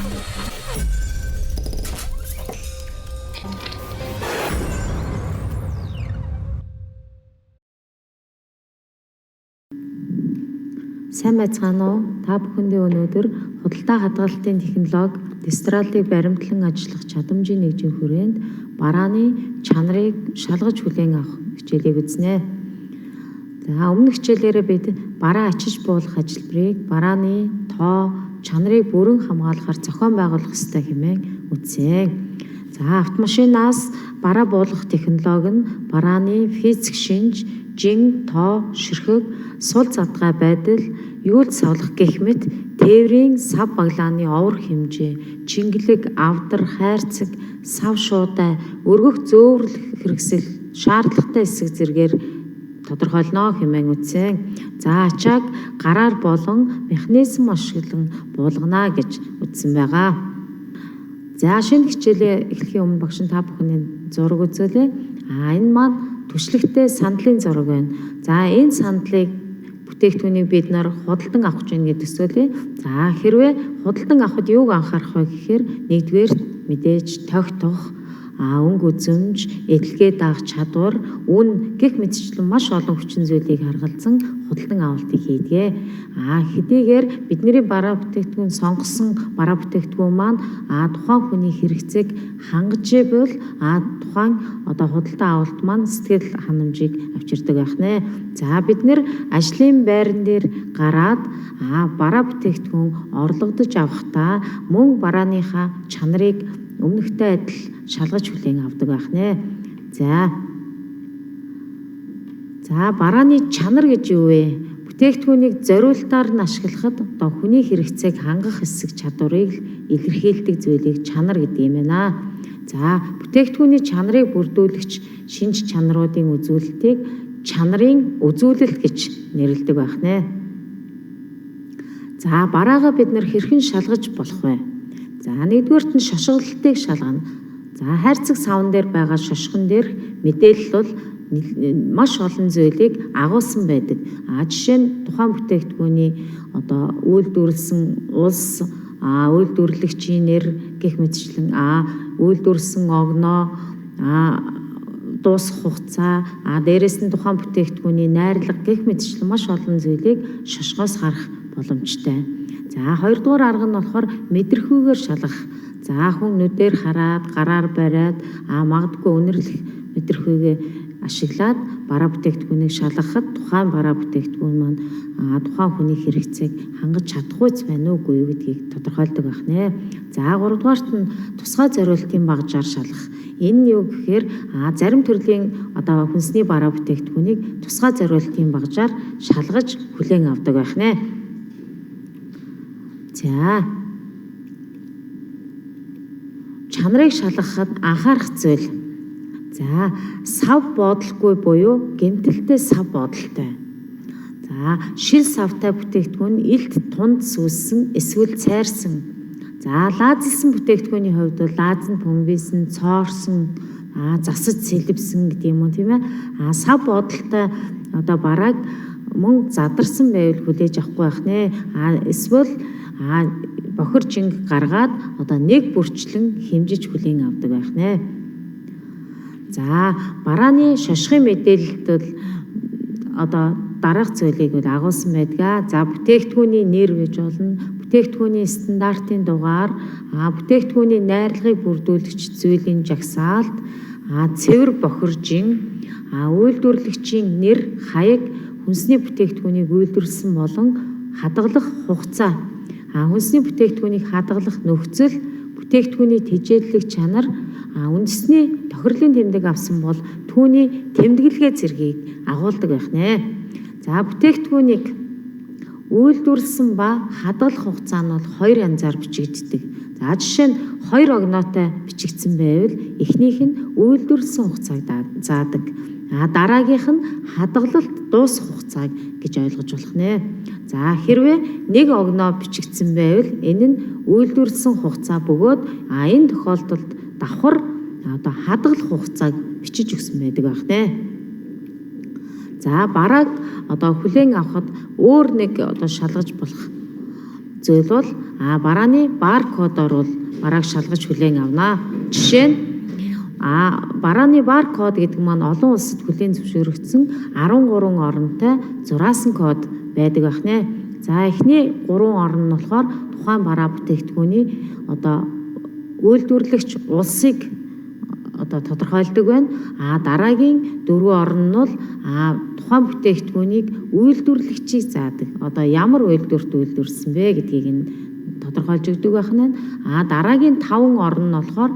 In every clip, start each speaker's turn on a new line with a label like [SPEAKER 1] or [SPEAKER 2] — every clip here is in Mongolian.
[SPEAKER 1] Сайн байцгаана уу? Та бүхэндээ өнөөдөр худалдаа хадгалтын технологи дистралыг баримтлан ажиллах чадамжийн нэгжийн хүрээнд барааны чанарыг шалгаж хүлээн авах хичээлийг үзнэ. За өмнөх хичээлээрээ бид бараа ачиж буулгах ажилбарыг барааны тоо, чанарыг бүрэн хамгаалахаар зохион байгуулах ёстой хэмээн үзсэн. За автомашинаас бараа буулгах технологи нь барааны физик шинж, жин, тоо, ширхэг, сул задгай байдал, юул савлах гэх мэт тээврийн сав баглааны овор хэмжээ, чингэлэг, авдар, хайрцаг, сав шуудай, өргөх зөөврөл хэрэгсэл шаардлагатай хэсэг зэргээр тодорхойлно хэмээн үзсэн. За ачааг гараар болон механизм ашиглан буулгана гэж үзсэн байгаа. За шинэ хичээлээ эхлэхийн өмнө багш та бүхний зураг үзүүлээ. Энэ маань түшлэгтэй сандлын зураг байна. За энэ сандлыг бүтээгдэхүүнийг бид нар худалдан авах гэж байна гэдэг төсөөлье. За хэрвээ худалдан авахд юуг анхаарах вэ гэхээр нэгдүгээр мэдээж тогтох, өнгө үзэмж, эдлэгээ даах чадвар, үн гэх мэтчлэн маш олон хүчин зүйлийг харгалзан худалдан авалтыг хийдэг. Хэдийгээр бидний бараа бүтээгдэхүүн сонгосон бараа бүтээгдэхүүн маань тухайн хүний хэрэгцээг хангаж ивэл тухайн худалдаа авалт маань сэтгэл ханамжийг авчирдаг байх нэ. За бид нэр ажлын байран дээр гараад бараа бүтээгдэхүүн орлогдож авахдаа мөн барааныхаа чанарыг өмнөхтэй адил шалгаж хүлээн авдаг байх нэ. За барааны чанар гэж юу вэ? Бүтээгдэхүүнийг зориултаар нь ашиглахад хүний хэрэгцээг хангах хэсэг чадварыг илэрхийлдэг зүйлийг чанар гэдэг юм байна. За бүтээгдэхүүний чанарыг бүрдүүлэгч шинж чанаруудын үзүүлэлтийг чанарын үзүүлэлт гэж нэрлэдэг байх нэ. За бараагаа бид нэр хэрхэн шалгаж болох вэ? За нэгдүгээрт нь шошголтыг шалгана. За хайрцаг савн дээр байгаа шошгон дээр мэдээлэл бол маш олон зүйлийг агуулсан байдаг. Жишээ нь тухайн бүтээгдэхүүний үйлдвэрлэсэн улс, үйлдвэрлэгчийн нэр гэх мэтчлэн үйлдвэрлэсэн огноо, дуусах хугацаа, дээрэс нь тухайн бүтээгдэхүүний найрлага гэх мэтчлэн маш олон зүйлийг шошгоос харах боломжтой. За хоёрдугаар арга нь болохоор мэдрэхүйгээр шалгах. За хүн нүдээр хараад, гараар бариад, магадгүй үнэрлэх мэдрэхүйгээ ашиглаад бараа бүтээгдэхүүнийг шалгахад тухайн бараа бүтээгдэхүүн маань тухайн хүний хэрэгцээг хангаж чадахгүй байна уугүй юу гэдгийг тодорхойлдог байх нэ. За гуравдугаарт нь тусгай зориултын багажаар шалгах. Энэ нь юу гэхээр зарим төрлийн хүнсний бараа бүтээгдэхүүнийг тусгай зориултын багажаар шалгаж хүлээн авдаг байх нэ. За чанарыг шалгахад анхаарах зүйл. За сав боодолгүй буюу гэмтэлтэй сав боодолтой. За шил савтай бүтээгдэхүүн илт тунд сүүссэн эсвэл цайрсан. За лаазлсан бүтээгдэхүүний хувьд бол лаазан бөмбөсөн, цоорсон, засаж сэлбсэн гэдэг юм уу тийм ээ. Сав боодолтой барааг мөн задарсан байвал хүлээж авахгүй байх нэ. Эсвэл бохир жинг гаргаад нэг бүрчлэн хэмжиж хүлээн авдаг байх нэ. За барааны шошгын мэдээлэлд бол дараах зүйлийг агуулсан байдаг. За бүтээгдэхүүний нэр гэж болно. Бүтээгдэхүүний стандартын дугаар, бүтээгдэхүүний найрлагыг бүрдүүлэгч зүйлийн жагсаалт, цэвэр бохиржин, үйлдвэрлэгчийн нэр, хаяг, хүнсний бүтээгдэхүүнийг үйлдвэрлэсэн болон хадгалах хугацаа, хүнсний бүтээгдэхүүнийг хадгалах нөхцөл, бүтээгдэхүүний тэжээллэх чанар, үндэсний тохирлын тэмдэг авсан бол түүний тэмдэглэгээ зэргийг агуулдаг байх нэ. За бүтээгдэхүүнийг үйлдвэрлэсэн ба хадгалах хугацаа нь бол хоёр янзаар бичигддэг. За жишээ нь хоёр огноотой бичигдсэн байвал эхнийх нь үйлдвэрлэсэн хугацааг заадаг. Дараагийнх нь хадгалалт дуусах хугацааг гэж ойлгож болох нэ. За хэрвээ нэг огноо бичигдсэн байвал энэ нь үйлдвэрлэсэн хугацаа бөгөөд энэ тохиолдолд давхар хадгалах хугацааг бичиж өгсөн байдаг байх нэ. За барааг хүлээн авахд өөр нэг шалгаж болох зүйл бол барааны баркодоор бол барааг шалгаж хүлээн авна. Жишээ нь барааны баркод гэдэг маань олон улсад хүлээн зөвшөөрөгдсөн 13 оронтой зураасан код байдаг байх нэ. За эхний 3 орн нь болохоор тухайн бараа бүтээгдэхүүний үйлдвэрлэгч улсыг тодорхойлдог байна. Дараагийн 4 орн нь бол тухайн бүтээгдэхүүнийг үйлдвэрлэгчийг заадаг. Ямар үйлдвэрт үйлдвэрлэсэн бэ гэдгийг нь тодорхойлж өгдөг байх нь. Дараагийн 5 орн нь болохоор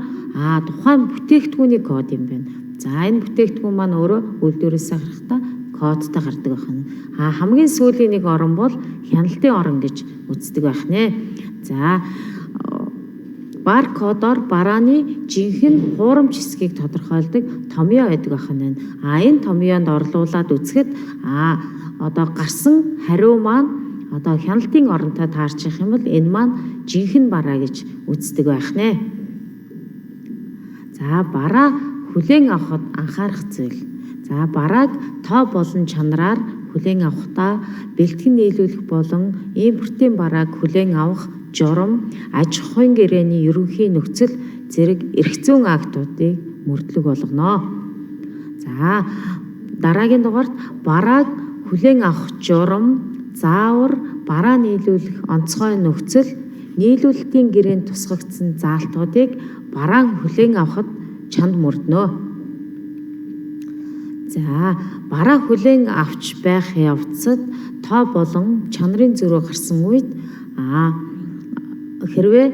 [SPEAKER 1] тухайн бүтээгдэхүүний код юм байна. За энэ бүтээгдэхүүн маань өөрөө үйлдвэрээс гарахдаа кодтой гардаг байх нь. Хамгийн сүүлийн нэг орн бол хяналтын орн гэж үздэг байх нэ. За баркодоор барааны жинхэнэ хуурамч хэсгийг тодорхойлдог томьёо байдаг байх нь. Энэ томьёонд орлуулад үзэхэд гарсан хариу маань хяналтын оронтой таарчих юм бол энэ маань жинхэнэ бараа гэж үздэг байх нэ. За бараа хүлээн авахд анхаарах зүйл. За барааг тоо болон чанараар хүлээн авахдаа бэлтгэн нийлүүлэх болон импортын барааг хүлээн авах журам, аж ахуйн гэрээний ерөнхий нөхцөл зэрэг эрх зүйн актуудыг мөрдлөг болгоно. За дараагийн дугаарт барааг хүлээн авах журам, заавар, бараа нийлүүлэх онцгой нөхцөл, нийлүүлэлтийн гэрээнд тусгагдсан заалтуудыг бараа хүлээн авахд чанд мөрднө. За бараа хүлээн авч байх явцад тоо болон чанарын зөрүү гарсан үед хэрвээ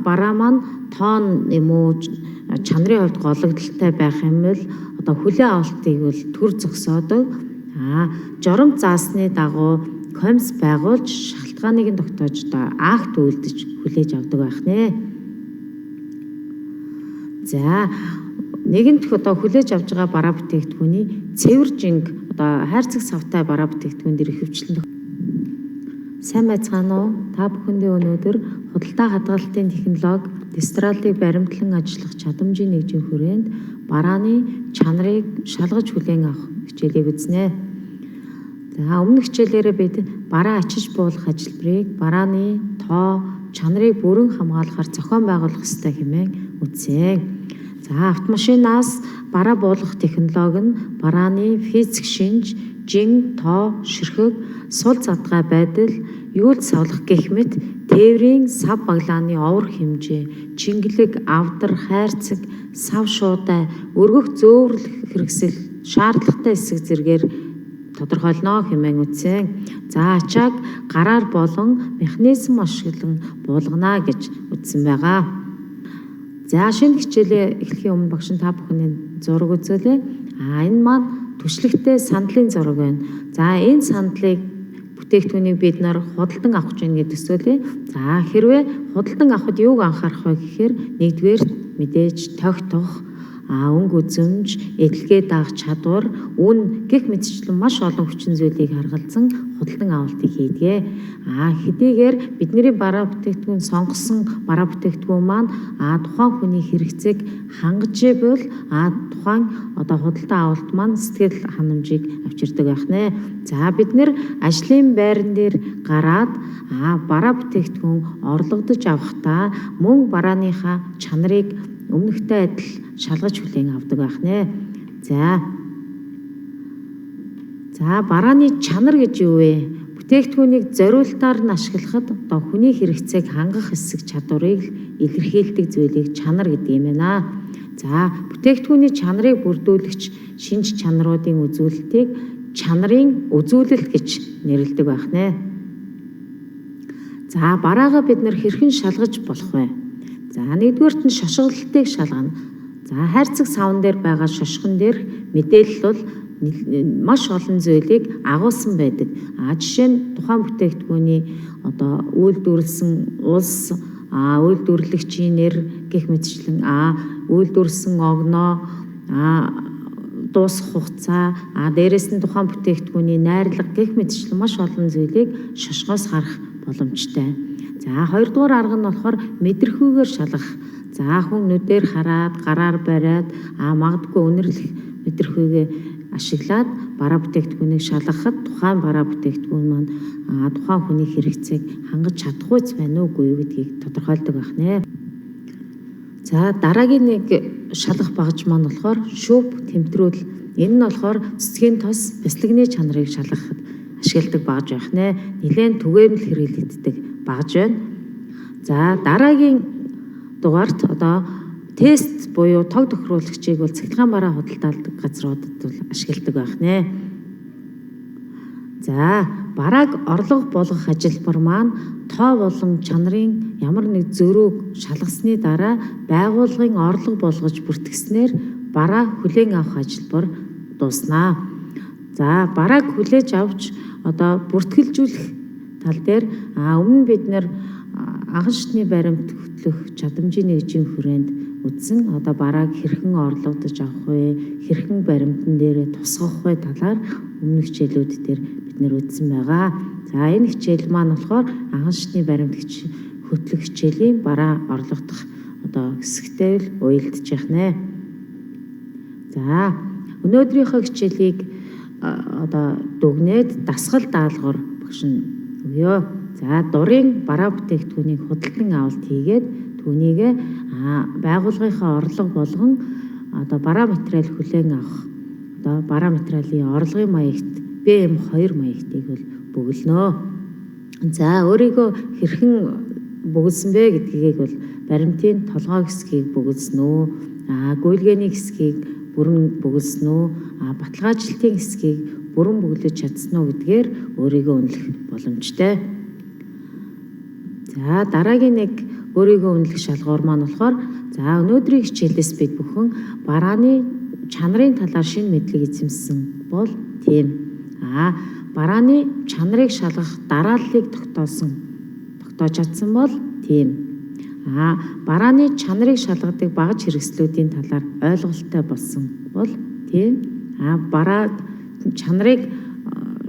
[SPEAKER 1] бараа маань тоон юм уу чанарын хувьд гологдолтой байх юм бол хүлээн авалтыг бол төр зогсоодог. Журам заасны дагуу комисс байгуулж шалтгааныг нь тогтоож акт үйлдэж хүлээж авдаг байх нэ. За нэгэнт хүлээж авж байгаа бараа бүтээгдэхүүний цэвэр жинг хайрцаг савтай бараа бүтээгдэхүүн дээр ихэвчлэн сайн байцгаана уу? Та бүхэндээ өнөөдөр худалдаа хадгалтын технологи дистралыг баримтлан ажиллах чадамжийн нэгжийн хүрээнд барааны чанарыг шалгаж хүлээн авах хичээлийг үзнэ. За өмнөх хичээлээрээ бид бараа ачиж буулгах ажилбарыг барааны тоо, чанарыг бүрэн хамгаалахаар зохион байгуулах ёстой хэмээн үзсэн. За автомашинаас бараа буулгах технологи нь барааны физик шинж, жин, тоо, ширхэг, сул задгай байдал, юул савлах гэх мэт тээврийн сав баглааны овор хэмжээ, чингэлэг, авдар, хайрцаг, сав шуудай, өргөх зөөврөл хэрэгсэл шаардлагатай хэсэг зэргээр тодорхойлно хэмээн үзсэн. За ачааг гараар болон механизм ашиглан буулгана гэж үзсэн байгаа. За шинэ хичээлээ эхлэхийн өмнө багш та бүхний зураг үзүүлээ. Энэ маань түшлэгтэй сандлын зураг байна. За энэ сандлыг бүтээгдэхүүнийг бид нар худалдан авах гэж байна гэдэг зүйлээ. За хэрвээ худалдан авахд юуг анхаарах вэ гэхээр нэгдүгээр мэдээж тогтох, өнгө үзэмж, эдлэгээ даах чадвар, үн гэх мэтчлэн маш олон хүчин зүйлийг харгалзан худалдан авалтыг хийдэг. Хэдийгээр бидний бараа бүтээгдэхүүн сонгосон бараа бүтээгдэхүүн маань тухайн хүний хэрэгцээг хангаж ивэл тухайн худалдаа авалт маань сэтгэл ханамжийг авчирдаг байх нэ. За бид нэр ажлын байран дээр гараад бараа бүтээгдэхүүн орлогдож авахдаа мөн барааныхаа чанарыг өмнөхтэй адил шалгаж хүлээн авдаг байх нэ. За барааны чанар гэж юу вэ? Бүтээгдэхүүнийг зориултаар нь ашиглахад хүний хэрэгцээг хангах хэсэг чадварыг илэрхийлдэг зүйлийг чанар гэдэг юм байна. За бүтээгдэхүүний чанарыг бүрдүүлэгч шинж чанаруудын үзүүлэлтийг чанарын үзүүлэлт гэж нэрлэдэг байх нэ. За бараагаа бид нэр хэрхэн шалгаж болох вэ? За нэгдүгээрт нь шошголтыг шалгана. За хайрцаг савн дээр байгаа шошгон дээр мэдээлэл бол маш олон зүйлийг агуулсан байдаг. Жишээ нь тухайн бүтээгдэхүүний үйлдвэрлэсэн улс, үйлдвэрлэгчийн нэр гэх мэтчлэн үйлдвэрлэсэн огноо, дуусах хугацаа, дээрэс нь тухайн бүтээгдэхүүний найрлага гэх мэтчлэн маш олон зүйлийг шошгоос харах боломжтой. За хоёрдугаар арга нь болохоор мэдрэхүйгээр шалгах. За хүн нүдээр хараад, гараар бариад магадгүй үнэрлэх мэдрэхүйгээ ашиглаад бараа бүтээгдэхүүнийг шалгахад тухайн бараа бүтээгдэхүүн маань тухайн хүний хэрэгцээг хангаж чадахгүй байна уугүй юу гэдгийг тодорхойлдог байх нэ. За дараагийн нэг шалгах багж маань болохоор шүүп тэмдрүүл. Энэ нь болохоор цэцгийн тос бяцлагны чанарыг шалгахад ашигладаг багж байх нэ. Нилээн түгээмэл хэрэглэгддэг багж байна. За дараагийн дугаарт одоо тест буюу тог тохируулагчийг бол цахилгаан бараа худалдаалдаг газруудад бол ашигладаг байх нэ. За барааг орлого болгох ажилбар маань тоо болон чанарын ямар нэг зөрүүг шалгасны дараа байгууллагын орлого болгож бүртгэснээр бараа хүлээн авах ажилбар дууснаа. За барааг хүлээж авч одоо бүртгэлжүүлэх тал дээр өмнө бид нэр анхан шатны баримт хөтлөх чадамжийн нэгжийн хүрээнд үзсэн одоо барааг хэрхэн орлогодож авах вэ, хэрхэн баримтан дээрээ тусгах вэ талаар өмнөх хичээлүүд дээр бид нэр үзсэн байгаа. За энэ хичээл маань болохоор анхан шатны баримт хөтлөх хичээлийн бараа орлогдох одоо хэсэгтэй л уялдаж явах нэ. За өнөөдрийнхөө хичээлийг одоо дүгнээд дасгал даалгавар багш нь өгье. За дурын бараа бүтээгдэхүүнийг худалдан авалт хийгээд түүнийг байгууллагынхаа орлого болгон одоо бараа материал хүлээн авах одоо бараа материалын орлогын маягт BM2 маягтыг бол бөглөнө. За өөрийгөө хэрхэн бөглсөн бэ гэдгийг бол баримтын толгой хэсгийг бөглсөн үү, гүйлгээний хэсгийг бүрэн бөглсөн үү, баталгаачлалтын хэсгийг бүрэн бөглөж чадсан уу гэдгээр өөрийгөө үнэлэх боломжтой. За дараагийн нэг өөрийгөө үнэлэх шалгуур маань болохоор за өнөөдрийн хичээлээс бид бүхэн барааны чанарын талаар шинэ мэдлэг эзэмссэн бол тийм. Барааны чанарыг шалгах дарааллыг тогтоож чадсан бол тийм. Барааны чанарыг шалгадаг багаж хэрэгслүүдийн талаар ойлголттой болсон бол тийм. Бараа чанарыг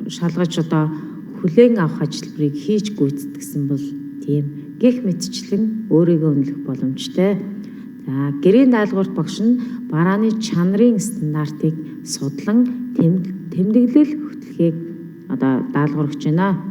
[SPEAKER 1] шалгаж одоо хүлээн авах ажилбарыг хийж гүйцэтгсэн бол тийм. Гэх мэтчлэн өөрийгөө үнэлэх боломжтой. За гэрийн даалгаварт багш нь барааны чанарын стандартыг судлан тэмдэглэл хөтлөхийг одоо даалгавар өгч байна.